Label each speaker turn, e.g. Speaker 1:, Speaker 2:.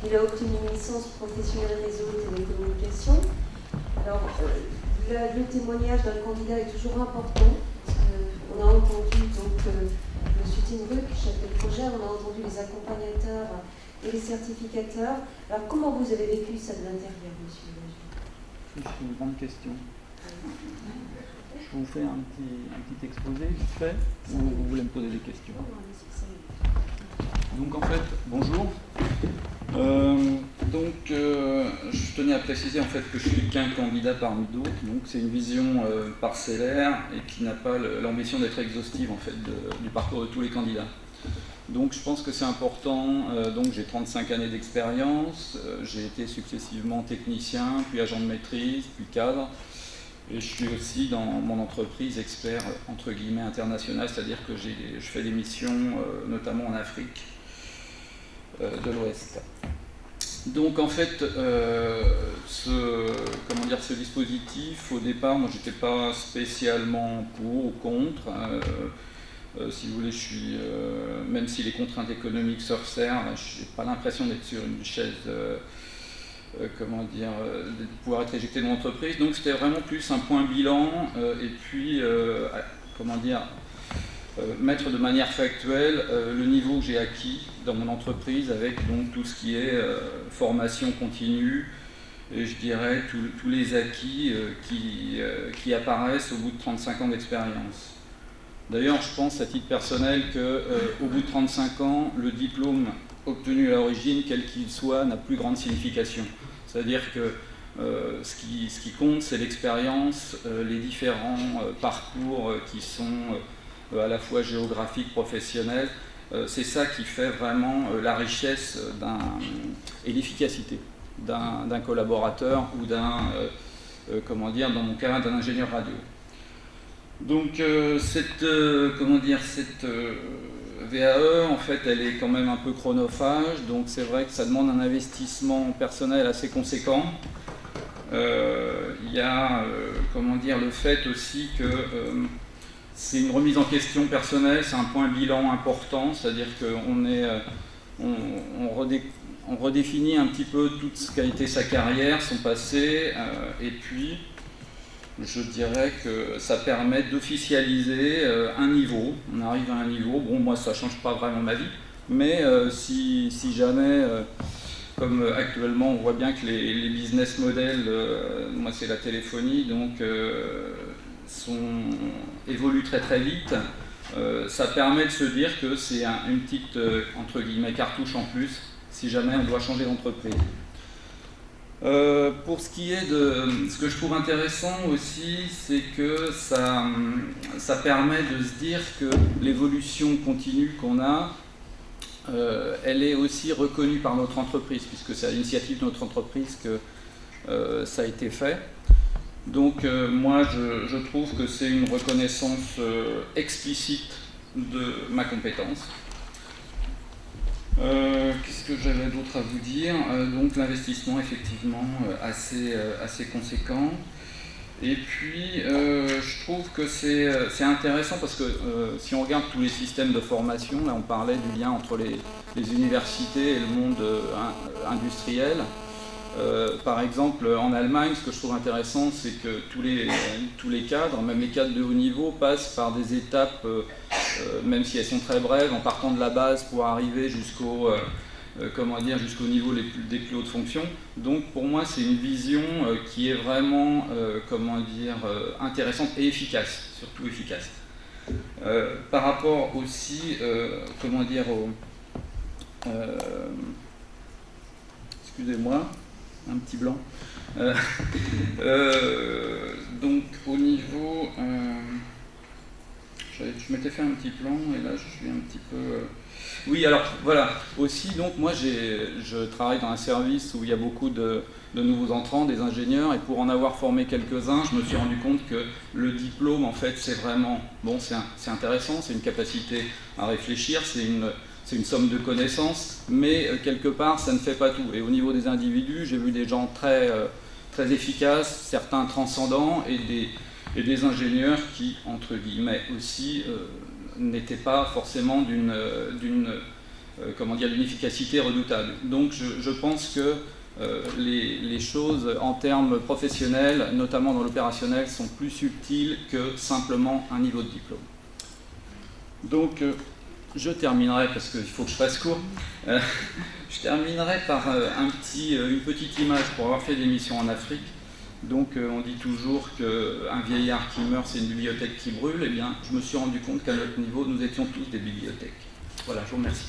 Speaker 1: Il a obtenu une licence professionnelle réseau et télécommunications. Alors, le témoignage d'un candidat est toujours important, parce qu'on a entendu donc M. Tinbrück, chef de projet, on a entendu les accompagnateurs et les certificateurs. Alors, comment vous avez vécu ça de l'intérieur, monsieur Lagier?
Speaker 2: C'est une grande question. Je vous fais un petit exposé vite fait, ou vous voulez me poser des questions? Donc en fait, bonjour. Je tenais à préciser en fait que je suis qu'un candidat parmi d'autres, donc c'est une vision parcellaire et qui n'a pas l'ambition d'être exhaustive en fait du parcours de tous les candidats. Donc je pense que c'est important, donc j'ai 35 années d'expérience, j'ai été successivement technicien, puis agent de maîtrise, puis cadre, et je suis aussi dans mon entreprise expert entre guillemets international, c'est-à-dire que je fais des missions notamment en Afrique de l'Ouest. Donc en fait, ce dispositif, au départ, moi j'étais pas spécialement pour ou contre. Si vous voulez, je suis, même si les contraintes économiques se resserrent, je n'ai pas l'impression d'être sur une chaise, de pouvoir être éjecté de mon entreprise. Donc c'était vraiment plus un point bilan et puis, mettre de manière factuelle le niveau que j'ai acquis dans mon entreprise avec donc tout ce qui est formation continue et je dirais tous les acquis qui apparaissent au bout de 35 ans d'expérience. D'ailleurs, je pense à titre personnel qu'au bout de 35 ans, le diplôme obtenu à l'origine, quel qu'il soit, n'a plus grande signification. C'est-à-dire que ce qui compte, c'est l'expérience, les différents parcours qui sont à la fois géographiques, professionnels. C'est ça qui fait vraiment la richesse et l'efficacité d'un collaborateur ou dans mon cas, d'un ingénieur radio. Donc cette VAE, en fait, elle est quand même un peu chronophage, donc c'est vrai que ça demande un investissement personnel assez conséquent. Il y a le fait aussi que c'est une remise en question personnelle, c'est un point bilan important, c'est-à-dire qu'on redéfinit un petit peu tout ce qu'a été sa carrière, son passé, et puis je dirais que ça permet d'officialiser un niveau. On arrive à un niveau, bon moi ça ne change pas vraiment ma vie, mais si jamais, comme actuellement on voit bien que les business models, moi c'est la téléphonie, donc évoluent très très vite, ça permet de se dire que c'est une petite entre guillemets cartouche en plus si jamais on doit changer d'entreprise. Pour ce qui est de ce que je trouve intéressant aussi, c'est que ça permet de se dire que l'évolution continue qu'on a, elle est aussi reconnue par notre entreprise, puisque c'est à l'initiative de notre entreprise que ça a été fait. Donc moi je trouve que c'est une reconnaissance explicite de ma compétence. Qu'est-ce que j'avais d'autre à vous dire? Donc l'investissement effectivement assez conséquent. Et puis je trouve que c'est intéressant parce que si on regarde tous les systèmes de formation, là on parlait du lien entre les universités et le monde industriel. Par exemple, en Allemagne, ce que je trouve intéressant, c'est que tous les cadres, même les cadres de haut niveau, passent par des étapes, même si elles sont très brèves, en partant de la base pour arriver jusqu'au niveau des plus hautes fonctions. Donc pour moi, c'est une vision qui est vraiment, intéressante et efficace, surtout efficace. Par rapport aussi, excusez-moi, un petit blanc. Donc au niveau, je m'étais fait un petit plan et là je suis un petit peu. Oui, alors voilà. Aussi, donc moi je travaille dans un service où il y a beaucoup de nouveaux entrants, des ingénieurs, et pour en avoir formé quelques-uns, je me suis rendu compte que le diplôme, en fait, c'est vraiment bon, c'est intéressant, c'est une capacité à réfléchir, c'est une somme de connaissances, mais quelque part, ça ne fait pas tout. Et au niveau des individus, j'ai vu des gens très, très efficaces, certains transcendants, et des ingénieurs qui, entre guillemets aussi, n'étaient pas forcément d'une d'une efficacité redoutable. Donc je pense que les choses en termes professionnels, notamment dans l'opérationnel, sont plus subtiles que simplement un niveau de diplôme. Donc je terminerai, parce qu'il faut que je fasse court, je terminerai par une petite image pour avoir fait des missions en Afrique. Donc on dit toujours qu'un vieillard qui meurt, c'est une bibliothèque qui brûle. Eh bien, je me suis rendu compte qu'à notre niveau, nous étions tous des bibliothèques. Voilà, je vous remercie.